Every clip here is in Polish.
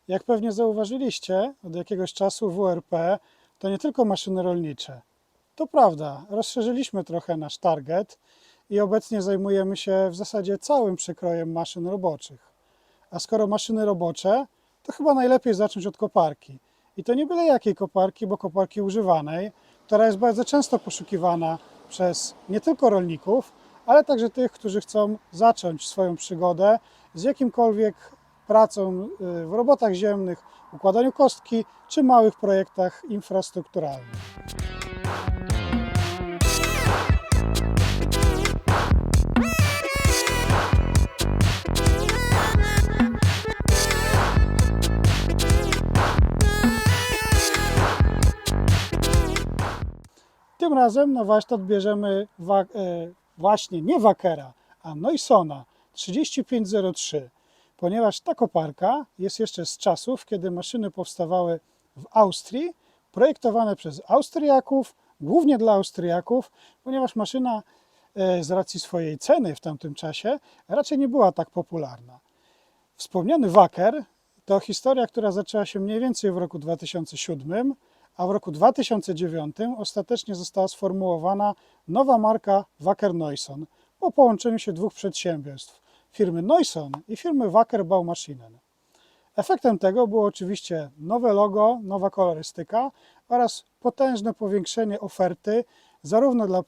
Jak pewnie zauważyliście, od jakiegoś czasu WRP to nie tylko maszyny rolnicze. To prawda, rozszerzyliśmy trochę nasz target i obecnie zajmujemy się w zasadzie całym przekrojem maszyn roboczych. A skoro maszyny robocze, to chyba najlepiej zacząć od koparki. I to nie byle jakiej koparki, bo koparki używanej, która jest bardzo często poszukiwana przez nie tylko rolników, ale także tych, którzy chcą zacząć swoją przygodę z jakimkolwiek pracą w robotach ziemnych, układaniu kostki czy małych projektach infrastrukturalnych. Tym razem na warsztat bierzemy właśnie nie Wackera, a Neusona 3503, ponieważ ta koparka jest jeszcze z czasów, kiedy maszyny powstawały w Austrii, projektowane przez Austriaków, głównie dla Austriaków, ponieważ maszyna z racji swojej ceny w tamtym czasie raczej nie była tak popularna. Wspomniany Wacker to historia, która zaczęła się mniej więcej w roku 2007, a w roku 2009 ostatecznie została sformułowana nowa marka Wacker-Neuson po połączeniu się dwóch przedsiębiorstw, firmy Neuson i firmy Wacker Baumaschinen. Efektem tego było oczywiście nowe logo, nowa kolorystyka oraz potężne powiększenie oferty zarówno dla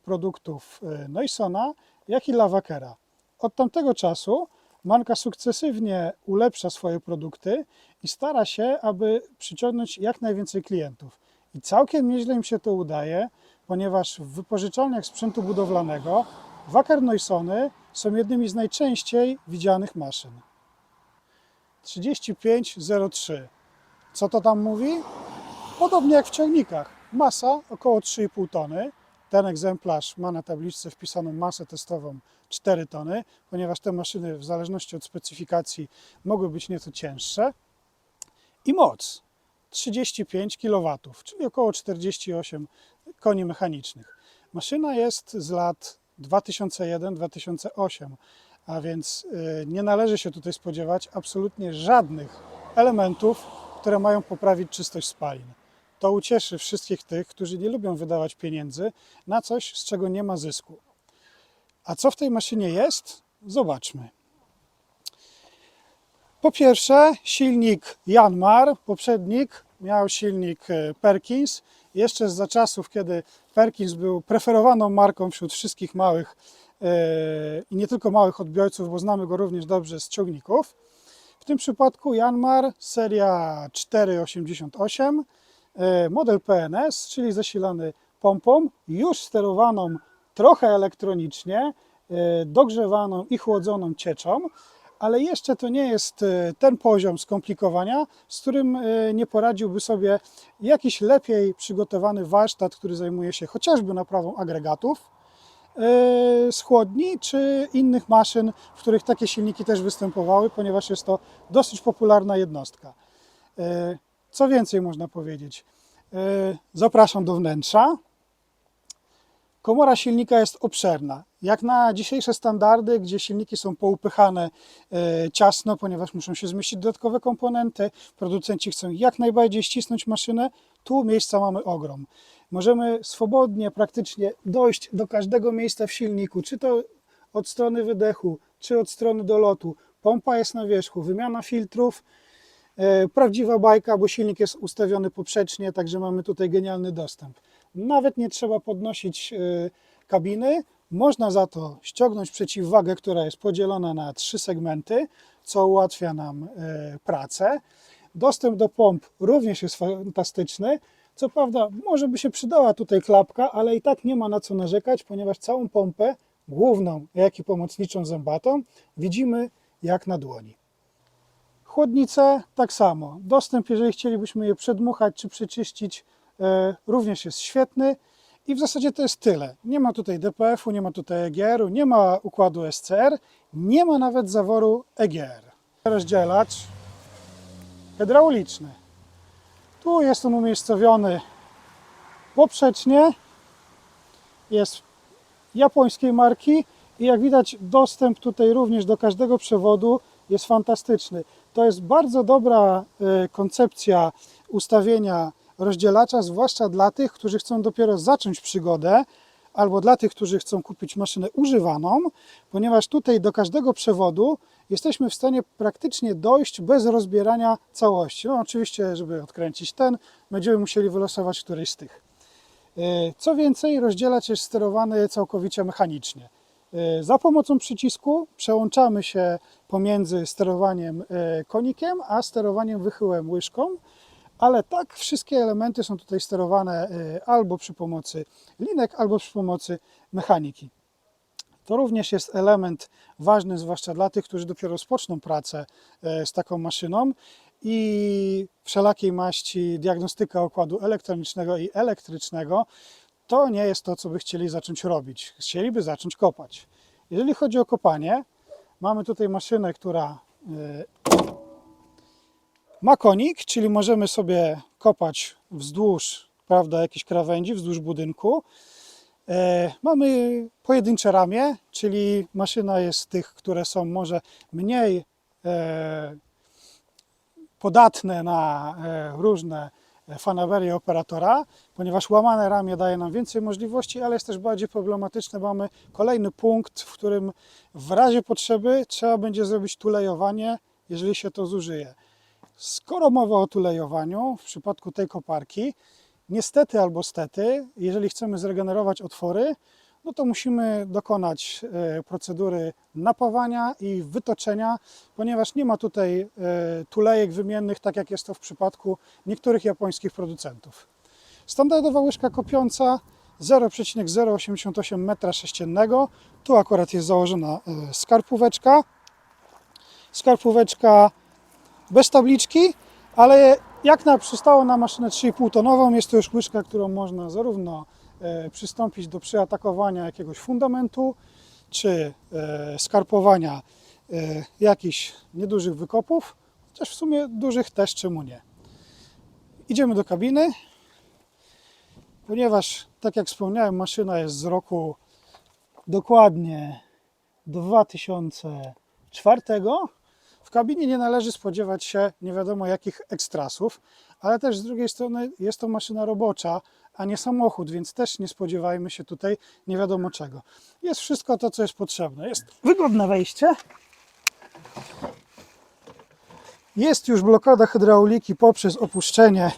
produktów Neusona, jak i dla Wackera. Od tamtego czasu marka sukcesywnie ulepsza swoje produkty i stara się, aby przyciągnąć jak najwięcej klientów. I całkiem nieźle im się to udaje, ponieważ w wypożyczalniach sprzętu budowlanego Wacker Neusony są jednymi z najczęściej widzianych maszyn. 3503. Co to tam mówi? Podobnie jak w ciągnikach. Masa około 3,5 tony. Ten egzemplarz ma na tabliczce wpisaną masę testową 4 tony, ponieważ te maszyny w zależności od specyfikacji mogły być nieco cięższe. I moc 35 kW, czyli około 48 koni mechanicznych. Maszyna jest z lat 2001-2008, a więc nie należy się tutaj spodziewać absolutnie żadnych elementów, które mają poprawić czystość spalin. To ucieszy wszystkich tych, którzy nie lubią wydawać pieniędzy na coś, z czego nie ma zysku. A co w tej maszynie jest? Zobaczmy. Po pierwsze silnik Yanmar, poprzednik miał silnik Perkins. Jeszcze za czasów, kiedy Perkins był preferowaną marką wśród wszystkich małych i nie tylko małych odbiorców, bo znamy go również dobrze z ciągników. W tym przypadku Yanmar seria 488, model PNS, czyli zasilany pompą, już sterowaną trochę elektronicznie, dogrzewaną i chłodzoną cieczą, ale jeszcze to nie jest ten poziom skomplikowania, z którym nie poradziłby sobie jakiś lepiej przygotowany warsztat, który zajmuje się chociażby naprawą agregatów z chłodni czy innych maszyn, w których takie silniki też występowały, ponieważ jest to dosyć popularna jednostka. Co więcej można powiedzieć? Zapraszam do wnętrza. Komora silnika jest obszerna. Jak na dzisiejsze standardy, gdzie silniki są poupychane ciasno, ponieważ muszą się zmieścić dodatkowe komponenty, producenci chcą jak najbardziej ścisnąć maszynę, tu miejsca mamy ogrom. Możemy swobodnie praktycznie dojść do każdego miejsca w silniku, czy to od strony wydechu, czy od strony dolotu. Pompa jest na wierzchu, wymiana filtrów, prawdziwa bajka, bo silnik jest ustawiony poprzecznie, także mamy tutaj genialny dostęp. Nawet nie trzeba podnosić kabiny, można za to ściągnąć przeciwwagę, która jest podzielona na 3 segmenty, co ułatwia nam pracę. Dostęp do pomp również jest fantastyczny. Co prawda może by się przydała tutaj klapka, ale i tak nie ma na co narzekać, ponieważ całą pompę, główną jak i pomocniczą zębatą, widzimy jak na dłoni. Chłodnice tak samo. Dostęp, jeżeli chcielibyśmy je przedmuchać czy przeczyścić, również jest świetny. I w zasadzie to jest tyle. Nie ma tutaj DPF-u, nie ma tutaj EGR-u, nie ma układu SCR, nie ma nawet zaworu EGR. Rozdzielacz hydrauliczny. Tu jest on umiejscowiony poprzecznie. Jest japońskiej marki i jak widać dostęp tutaj również do każdego przewodu jest fantastyczny. To jest bardzo dobra koncepcja ustawienia rozdzielacza, zwłaszcza dla tych, którzy chcą dopiero zacząć przygodę, albo dla tych, którzy chcą kupić maszynę używaną, ponieważ tutaj do każdego przewodu jesteśmy w stanie praktycznie dojść bez rozbierania całości. No oczywiście, żeby odkręcić ten, będziemy musieli wylosować któryś z tych. Co więcej, rozdzielacz jest sterowany całkowicie mechanicznie. Za pomocą przycisku przełączamy się pomiędzy sterowaniem konikiem, a sterowaniem wychyłem łyżką, ale tak wszystkie elementy są tutaj sterowane albo przy pomocy linek, albo przy pomocy mechaniki. To również jest element ważny, zwłaszcza dla tych, którzy dopiero rozpoczną pracę z taką maszyną i wszelakiej maści diagnostyka układu elektronicznego i elektrycznego to nie jest to, co by chcieli zacząć robić. Chcieliby zacząć kopać. Jeżeli chodzi o kopanie, mamy tutaj maszynę, która ma konik, czyli możemy sobie kopać wzdłuż, prawda, jakiejś krawędzi, wzdłuż budynku. Mamy pojedyncze ramię, czyli maszyna jest z tych, które są może mniej podatne na różne fanaberie operatora, ponieważ łamane ramię daje nam więcej możliwości, ale jest też bardziej problematyczne. Mamy kolejny punkt, w którym w razie potrzeby trzeba będzie zrobić tulejowanie, jeżeli się to zużyje. Skoro mowa o tulejowaniu, w przypadku tej koparki, niestety albo stety, jeżeli chcemy zregenerować otwory, no to musimy dokonać procedury napawania i wytoczenia, ponieważ nie ma tutaj tulejek wymiennych, tak jak jest to w przypadku niektórych japońskich producentów. Standardowa łyżka kopiąca 0,088 m3. Tu akurat jest założona skarpóweczka. Skarpóweczka bez tabliczki, ale jak przystało na maszynę 3,5 tonową, jest to już łyżka, którą można zarówno przystąpić do przyatakowania jakiegoś fundamentu, czy skarpowania jakichś niedużych wykopów, chociaż w sumie dużych też, czemu nie. Idziemy do kabiny, ponieważ, tak jak wspomniałem, maszyna jest z roku dokładnie 2004. W kabinie nie należy spodziewać się nie wiadomo jakich ekstrasów, ale też z drugiej strony jest to maszyna robocza, a nie samochód, więc też nie spodziewajmy się tutaj nie wiadomo czego. Jest wszystko to, co jest potrzebne. Jest wygodne wejście. Jest już blokada hydrauliki poprzez opuszczenie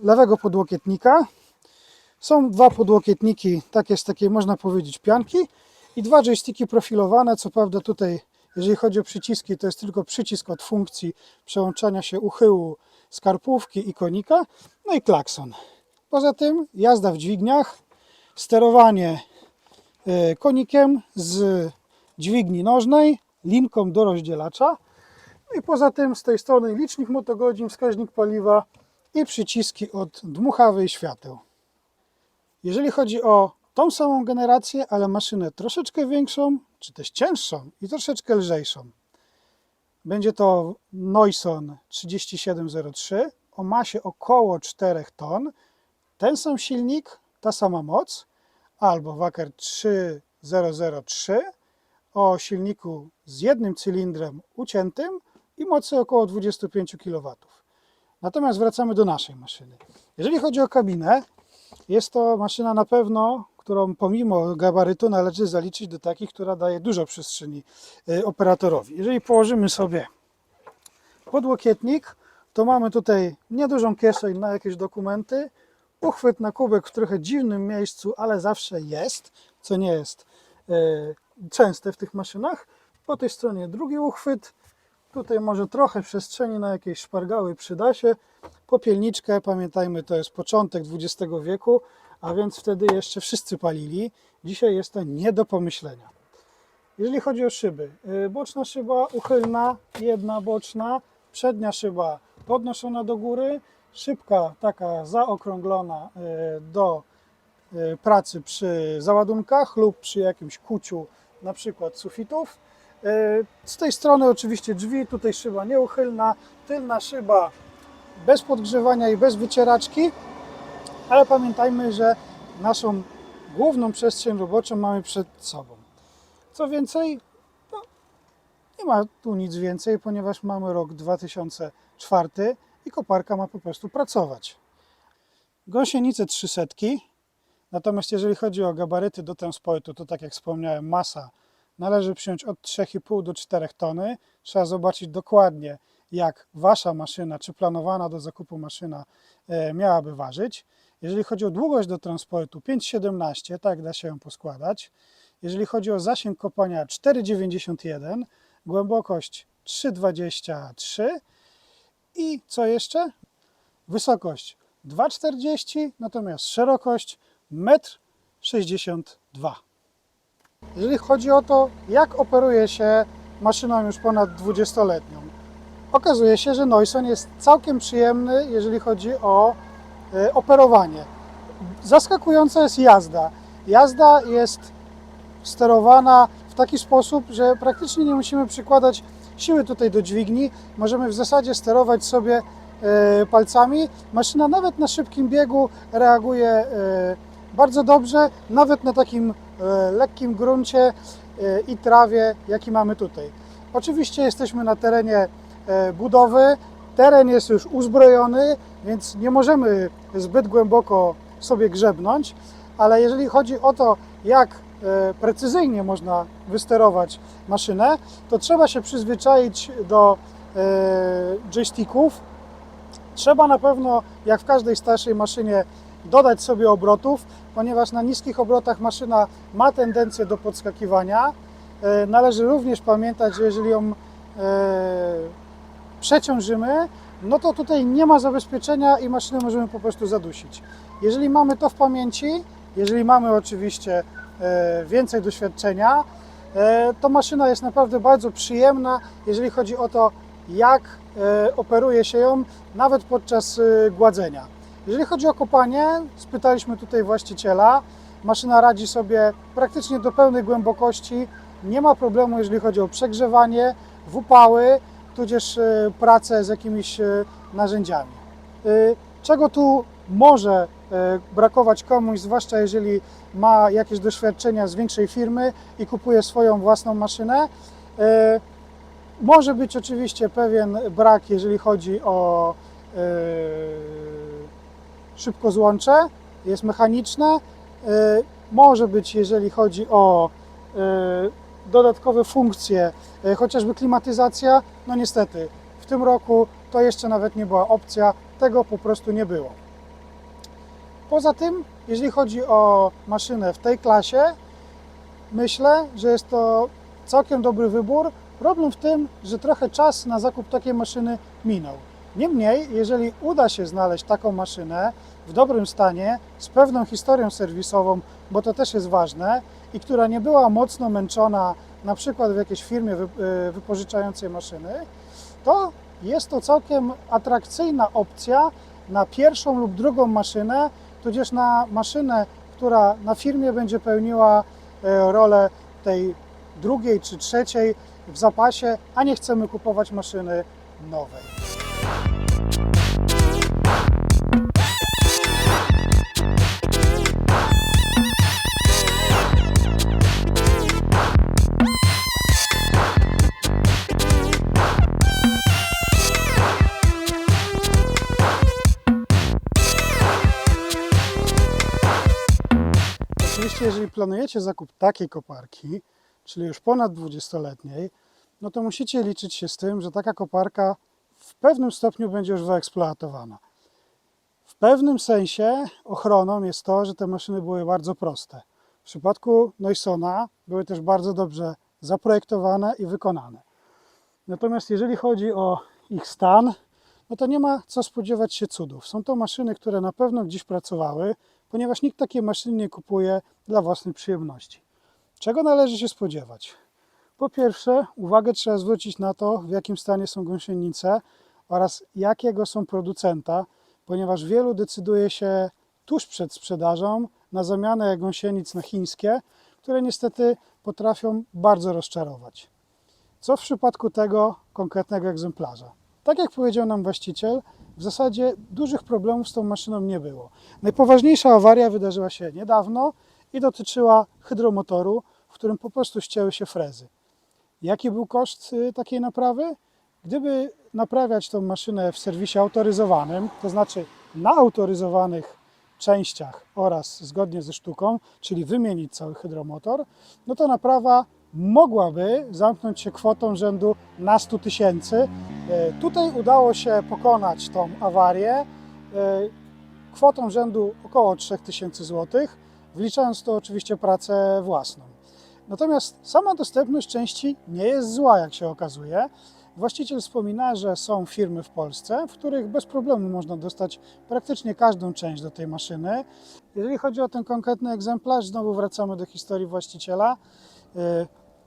lewego podłokietnika. Są dwa podłokietniki, takie z takiej, można powiedzieć, pianki i dwa joysticki profilowane. Co prawda tutaj, jeżeli chodzi o przyciski, to jest tylko przycisk od funkcji przełączania się uchyłu skarpówki i konika, no i klakson. Poza tym jazda w dźwigniach, sterowanie konikiem z dźwigni nożnej, linką do rozdzielacza. No i poza tym z tej strony licznik motogodzin, wskaźnik paliwa i przyciski od dmuchawy i świateł. Jeżeli chodzi o tą samą generację, ale maszynę troszeczkę większą, czy też cięższą i troszeczkę lżejszą, będzie to Noison 3703 o masie około 4 ton. Ten sam silnik, ta sama moc, albo Wacker 3003 o silniku z jednym cylindrem uciętym i mocy około 25 kW. Natomiast wracamy do naszej maszyny. Jeżeli chodzi o kabinę, jest to maszyna na pewno, którą pomimo gabarytu należy zaliczyć do takich, która daje dużo przestrzeni operatorowi. Jeżeli położymy sobie podłokietnik, to mamy tutaj niedużą kieszeń na jakieś dokumenty, uchwyt na kubek w trochę dziwnym miejscu, ale zawsze jest, co nie jest częste w tych maszynach. Po tej stronie drugi uchwyt, tutaj może trochę przestrzeni na jakieś szpargały przyda się. Popielniczkę, pamiętajmy, to jest początek XX wieku, a więc wtedy jeszcze wszyscy palili. Dzisiaj jest to nie do pomyślenia. Jeżeli chodzi o szyby, boczna szyba uchylna, jedna boczna, przednia szyba podnoszona do góry, szybka taka zaokrąglona do pracy przy załadunkach lub przy jakimś kuciu, na przykład sufitów. Z tej strony oczywiście drzwi, tutaj szyba nieuchylna, tylna szyba bez podgrzewania i bez wycieraczki, ale pamiętajmy, że naszą główną przestrzeń roboczą mamy przed sobą. Co więcej, no, Nie ma tu nic więcej, ponieważ mamy rok 2004 i koparka ma po prostu pracować. Gąsienice 300, natomiast jeżeli chodzi o gabaryty do transportu, to tak jak wspomniałem, masa należy przyjąć od 3,5 do 4 tony. Trzeba zobaczyć dokładnie, jak Wasza maszyna, czy planowana do zakupu maszyna miałaby ważyć. Jeżeli chodzi o długość do transportu, 5,17, tak da się ją poskładać. Jeżeli chodzi o zasięg kopania, 4,91, głębokość 3,23 i co jeszcze? Wysokość 2,40, natomiast szerokość 1,62 m. Jeżeli chodzi o to, jak operuje się maszyną już ponad 20-letnią, okazuje się, że Noison jest całkiem przyjemny, jeżeli chodzi o operowanie. Zaskakująca jest jazda. Jazda jest sterowana w taki sposób, że praktycznie nie musimy przykładać siły tutaj do dźwigni. Możemy w zasadzie sterować sobie palcami. Maszyna nawet na szybkim biegu reaguje bardzo dobrze, nawet na takim lekkim gruncie i trawie, jaki mamy tutaj. Oczywiście jesteśmy na terenie budowy. Teren jest już uzbrojony, więc nie możemy zbyt głęboko sobie grzebnąć, ale jeżeli chodzi o to, jak precyzyjnie można wysterować maszynę, to trzeba się przyzwyczaić do joysticków. Trzeba na pewno, jak w każdej starszej maszynie, dodać sobie obrotów, ponieważ na niskich obrotach maszyna ma tendencję do podskakiwania. Należy również pamiętać, że jeżeli ją przeciążymy, no to tutaj nie ma zabezpieczenia i maszynę możemy po prostu zadusić. Jeżeli mamy to w pamięci, jeżeli mamy oczywiście więcej doświadczenia, to maszyna jest naprawdę bardzo przyjemna, jeżeli chodzi o to, jak operuje się ją, nawet podczas gładzenia. Jeżeli chodzi o kopanie, spytaliśmy tutaj właściciela, maszyna radzi sobie praktycznie do pełnej głębokości, nie ma problemu, jeżeli chodzi o przegrzewanie, w upały, tudzież pracę z jakimiś narzędziami. Czego tu może brakować komuś, zwłaszcza jeżeli ma jakieś doświadczenia z większej firmy i kupuje swoją własną maszynę? Może być oczywiście pewien brak, jeżeli chodzi o szybkozłącze, jest mechaniczne. Może być, jeżeli chodzi o dodatkowe funkcje, chociażby klimatyzacja. No niestety, w tym roku to jeszcze nawet nie była opcja, tego po prostu nie było. Poza tym, jeżeli chodzi o maszynę w tej klasie, myślę, że jest to całkiem dobry wybór. Problem w tym, że trochę czas na zakup takiej maszyny minął. Niemniej, jeżeli uda się znaleźć taką maszynę w dobrym stanie, z pewną historią serwisową, bo to też jest ważne, i która nie była mocno męczona, na przykład w jakiejś firmie wypożyczającej maszyny, to jest to całkiem atrakcyjna opcja na pierwszą lub drugą maszynę, tudzież na maszynę, która na firmie będzie pełniła rolę tej drugiej czy trzeciej w zapasie, a nie chcemy kupować maszyny nowej. Oczywiście, jeżeli planujecie zakup takiej koparki, czyli już ponad 20-letniej, no to musicie liczyć się z tym, że taka koparka w pewnym stopniu będzie już wyeksploatowana. W pewnym sensie ochroną jest to, że te maszyny były bardzo proste. W przypadku Noisona były też bardzo dobrze zaprojektowane i wykonane. Natomiast jeżeli chodzi o ich stan, no to nie ma co spodziewać się cudów. Są to maszyny, które na pewno gdzieś pracowały, ponieważ nikt takiej maszyny nie kupuje dla własnej przyjemności. Czego należy się spodziewać? Po pierwsze, uwagę trzeba zwrócić na to, w jakim stanie są gąsienice oraz jakiego są producenta, ponieważ wielu decyduje się tuż przed sprzedażą na zamianę gąsienic na chińskie, które niestety potrafią bardzo rozczarować. Co w przypadku tego konkretnego egzemplarza? Tak jak powiedział nam właściciel, w zasadzie dużych problemów z tą maszyną nie było. Najpoważniejsza awaria wydarzyła się niedawno i dotyczyła hydromotoru, w którym po prostu ścięły się frezy. Jaki był koszt takiej naprawy? Gdyby naprawiać tą maszynę w serwisie autoryzowanym, to znaczy na autoryzowanych częściach oraz zgodnie ze sztuką, czyli wymienić cały hydromotor, no to naprawa mogłaby zamknąć się kwotą rzędu na 100 000. Tutaj udało się pokonać tą awarię kwotą rzędu około 3000 zł, wliczając to oczywiście pracę własną. Natomiast sama dostępność części nie jest zła, jak się okazuje. Właściciel wspomina, że są firmy w Polsce, w których bez problemu można dostać praktycznie każdą część do tej maszyny. Jeżeli chodzi o ten konkretny egzemplarz, znowu wracamy do historii właściciela.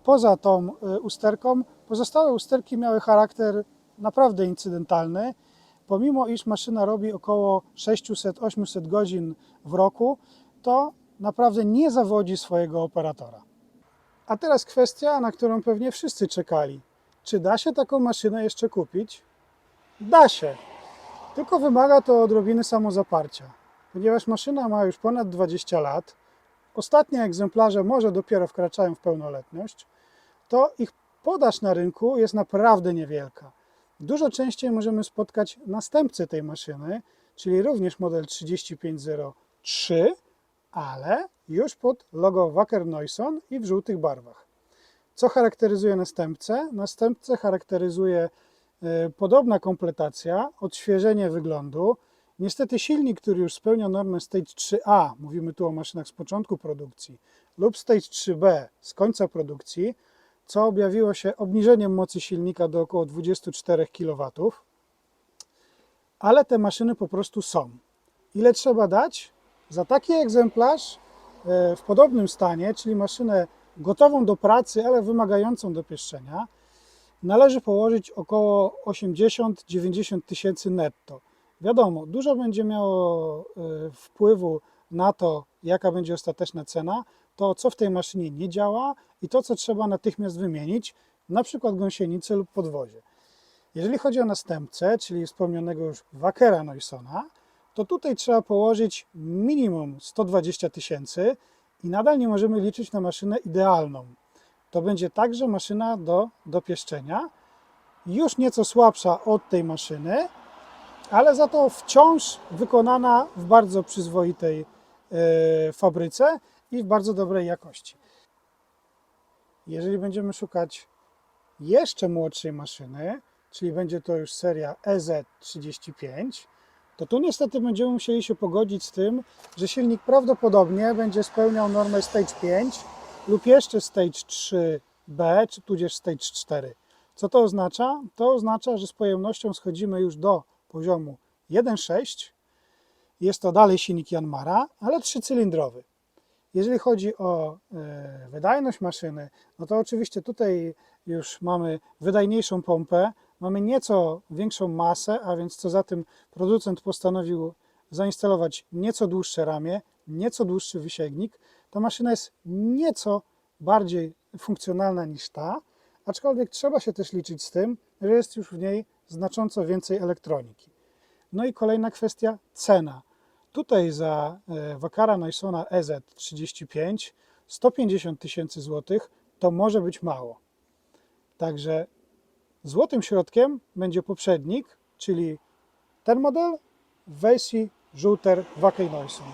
Poza tą usterką, pozostałe usterki miały charakter naprawdę incydentalny. Pomimo iż maszyna robi około 600-800 godzin w roku, to naprawdę nie zawodzi swojego operatora. A teraz kwestia, na którą pewnie wszyscy czekali. Czy da się taką maszynę jeszcze kupić? Da się, tylko wymaga to odrobiny samozaparcia. Ponieważ maszyna ma już ponad 20 lat, ostatnie egzemplarze może dopiero wkraczają w pełnoletność, to ich podaż na rynku jest naprawdę niewielka. Dużo częściej możemy spotkać następcę tej maszyny, czyli również model 3503, ale już pod logo Wacker Neuson i w żółtych barwach. Co charakteryzuje następcę? Następcę charakteryzuje podobna kompletacja, odświeżenie wyglądu. Niestety silnik, który już spełnia normę Stage 3A, mówimy tu o maszynach z początku produkcji, lub Stage 3B z końca produkcji, co objawiło się obniżeniem mocy silnika do około 24 kW, ale te maszyny po prostu są. Ile trzeba dać? Za taki egzemplarz w podobnym stanie, czyli maszynę gotową do pracy, ale wymagającą dopieszczenia, należy położyć około 80-90 tysięcy netto. Wiadomo, dużo będzie miało wpływu na to, jaka będzie ostateczna cena, to co w tej maszynie nie działa i to co trzeba natychmiast wymienić, na przykład gąsienicę lub podwozie. Jeżeli chodzi o następcę, czyli wspomnianego już Wackera Neusona, to tutaj trzeba położyć minimum 120 tysięcy i nadal nie możemy liczyć na maszynę idealną. To będzie także maszyna do dopieszczenia, już nieco słabsza od tej maszyny, ale za to wciąż wykonana w bardzo przyzwoitej fabryce i w bardzo dobrej jakości. Jeżeli będziemy szukać jeszcze młodszej maszyny, czyli będzie to już seria EZ35, to tu niestety będziemy musieli się pogodzić z tym, że silnik prawdopodobnie będzie spełniał normę Stage 5 lub jeszcze Stage 3B, czy tudzież Stage 4. Co to oznacza? To oznacza, że z pojemnością schodzimy już do poziomu 1.6. Jest to dalej silnik Janmara, ale trzycylindrowy. Jeżeli chodzi o wydajność maszyny, no to oczywiście tutaj już mamy wydajniejszą pompę, mamy nieco większą masę, a więc co za tym producent postanowił zainstalować nieco dłuższe ramię, nieco dłuższy wysięgnik. Ta maszyna jest nieco bardziej funkcjonalna niż ta, aczkolwiek trzeba się też liczyć z tym, że jest już w niej znacząco więcej elektroniki. No i kolejna kwestia, cena. Tutaj za Wackera Neusona EZ35 150 tysięcy złotych to może być mało. Także złotym środkiem będzie poprzednik, czyli ten model w wersji żółter Wacker Neuson.